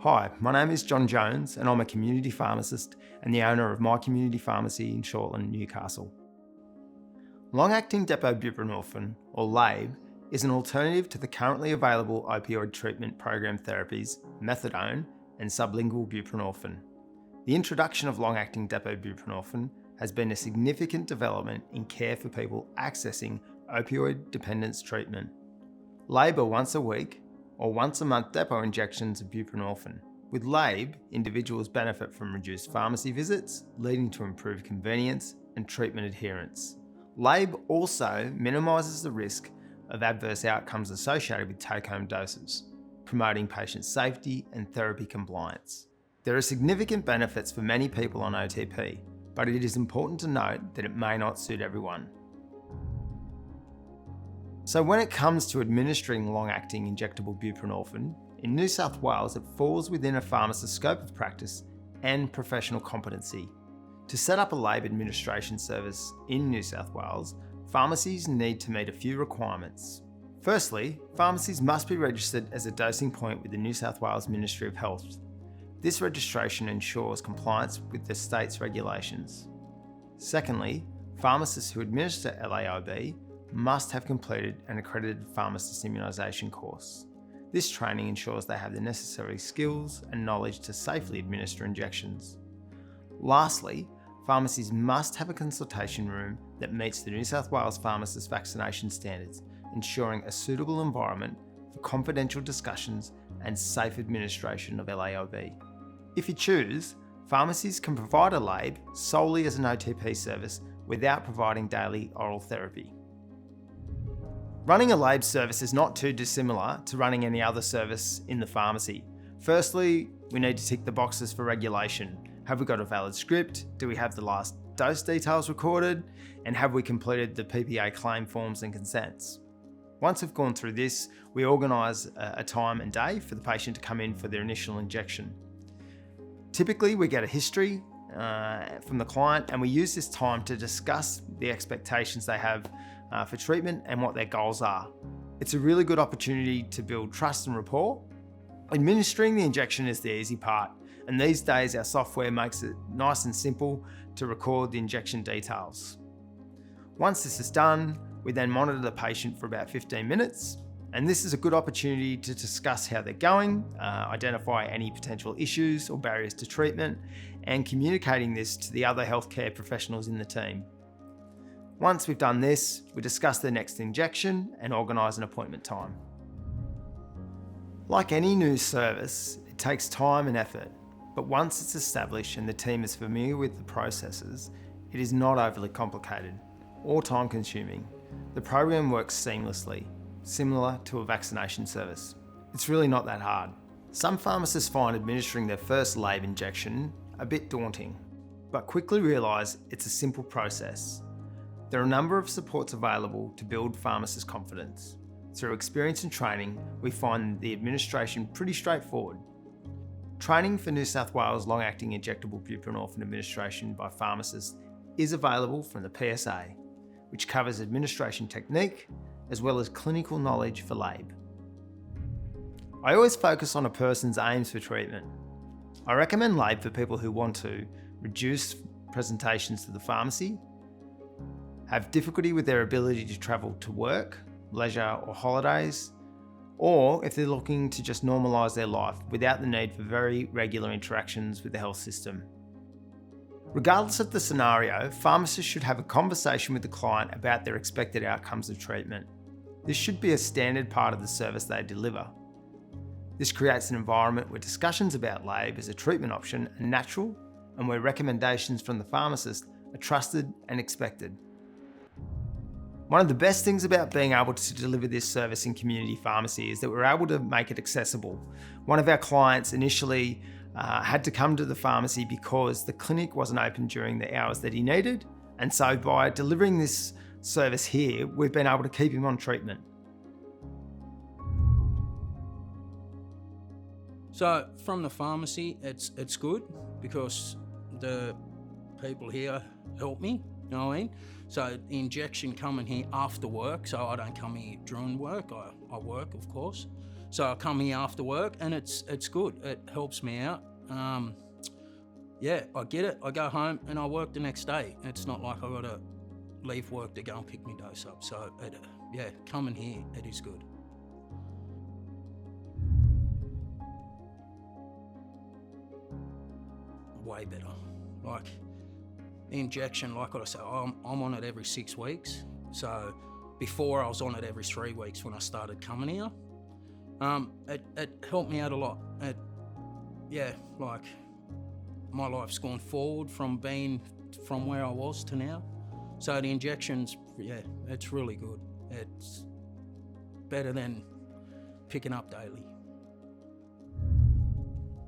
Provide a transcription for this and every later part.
Hi, my name is John Jones and I'm a community pharmacist and the owner of My Community Pharmacy in Shortland, Newcastle. Long-acting depot buprenorphine, or Laib, is an alternative to the currently available opioid treatment program therapies methadone and sublingual buprenorphine. The introduction of long-acting depot buprenorphine has been a significant development in care for people accessing opioid dependence treatment. Laib are once a week or once a month depot injections of buprenorphine. With Laib, individuals benefit from reduced pharmacy visits, leading to improved convenience and treatment adherence. Laib also minimises the risk of adverse outcomes associated with take-home doses, promoting patient safety and therapy compliance. There are significant benefits for many people on OTP, but it is important to note that it may not suit everyone. So when it comes to administering long-acting injectable buprenorphine, in New South Wales it falls within a pharmacist's scope of practice and professional competency. To set up a Laib administration service in New South Wales, pharmacies need to meet a few requirements. Firstly, pharmacies must be registered as a dosing point with the New South Wales Ministry of Health. This registration ensures compliance with the state's regulations. Secondly, pharmacists who administer LAIB must have completed an accredited pharmacist immunisation course. This training ensures they have the necessary skills and knowledge to safely administer injections. Lastly, pharmacies must have a consultation room that meets the New South Wales pharmacist vaccination standards, ensuring a suitable environment for confidential discussions and safe administration of LAIB. If you choose, pharmacies can provide a Laib solely as an OTP service without providing daily oral therapy. Running a Laib service is not too dissimilar to running any other service in the pharmacy. Firstly, we need to tick the boxes for regulation. Have we got a valid script? Do we have the last dose details recorded? And have we completed the PPA claim forms and consents? Once we've gone through this, we organise a time and day for the patient to come in for their initial injection. Typically, we get a history from the client and we use this time to discuss the expectations they have for treatment and what their goals are. It's a really good opportunity to build trust and rapport. Administering the injection is the easy part, and these days our software makes it nice and simple to record the injection details. Once this is done, we then monitor the patient for about 15 minutes, and this is a good opportunity to discuss how they're going, identify any potential issues or barriers to treatment, and communicating this to the other healthcare professionals in the team. Once we've done this, we discuss the next injection and organise an appointment time. Like any new service, it takes time and effort, but once it's established and the team is familiar with the processes, it is not overly complicated or time-consuming. The program works seamlessly, similar to a vaccination service. It's really not that hard. Some pharmacists find administering their first Laib injection a bit daunting, but quickly realise it's a simple process. There are a number of supports available to build pharmacist confidence. Through experience and training, we find the administration pretty straightforward. Training for New South Wales long-acting injectable buprenorphine administration by pharmacists is available from the PSA, which covers administration technique as well as clinical knowledge for Laib. I always focus on a person's aims for treatment. I recommend Laib for people who want to reduce presentations to the pharmacy, have difficulty with their ability to travel to work, leisure or holidays, or if they're looking to just normalise their life without the need for very regular interactions with the health system. Regardless of the scenario, pharmacists should have a conversation with the client about their expected outcomes of treatment. This should be a standard part of the service they deliver. This creates an environment where discussions about Laib as a treatment option are natural and where recommendations from the pharmacist are trusted and expected. One of the best things about being able to deliver this service in community pharmacy is that we're able to make it accessible. One of our clients initially had to come to the pharmacy because the clinic wasn't open during the hours that he needed, and so by delivering this service here, we've been able to keep him on treatment. So from the pharmacy, it's good because the people here help me You know what I mean? So the injection coming here after work, so I don't come here during work, I work, of course. So I come here after work, and it's good. It helps me out. I get it. I go home and I work the next day. It's not like I got to leave work to go and pick my dose up. So coming here, it is good. Way better. Like the injection, like I say, I'm on it every 6 weeks. So before I was on it every 3 weeks when I started coming here. It helped me out a lot. My life's gone forward from where I was to now. So the injections, it's really good. It's better than picking up daily.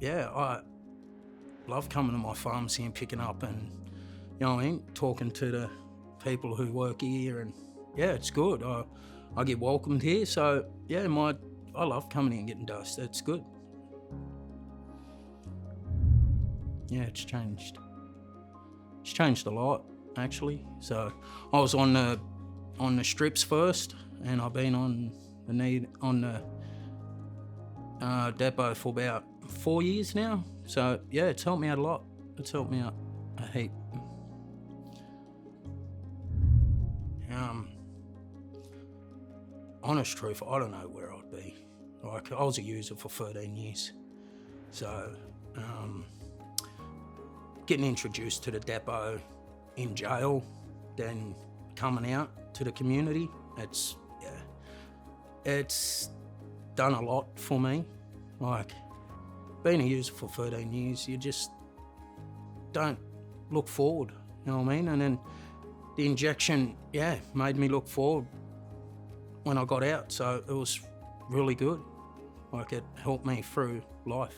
Yeah, I love coming to my pharmacy and picking up and, you know what I mean, talking to the people who work here, and it's good. I get welcomed here, so I love coming in and getting dosed. It's good. Yeah, it's changed. It's changed a lot, actually. So I was on the strips first, and I've been on the depot for about 4 years now. So it's helped me out a lot. It's helped me out a heap. Honest truth, I don't know where I'd be. Like, I was a user for 13 years. So getting introduced to the depot in jail, then coming out to the community, it's done a lot for me. Like, being a user for 13 years, you just don't look forward, you know what I mean? And then the injection, made me look forward when I got out, so it was really good. Like, it helped me through life.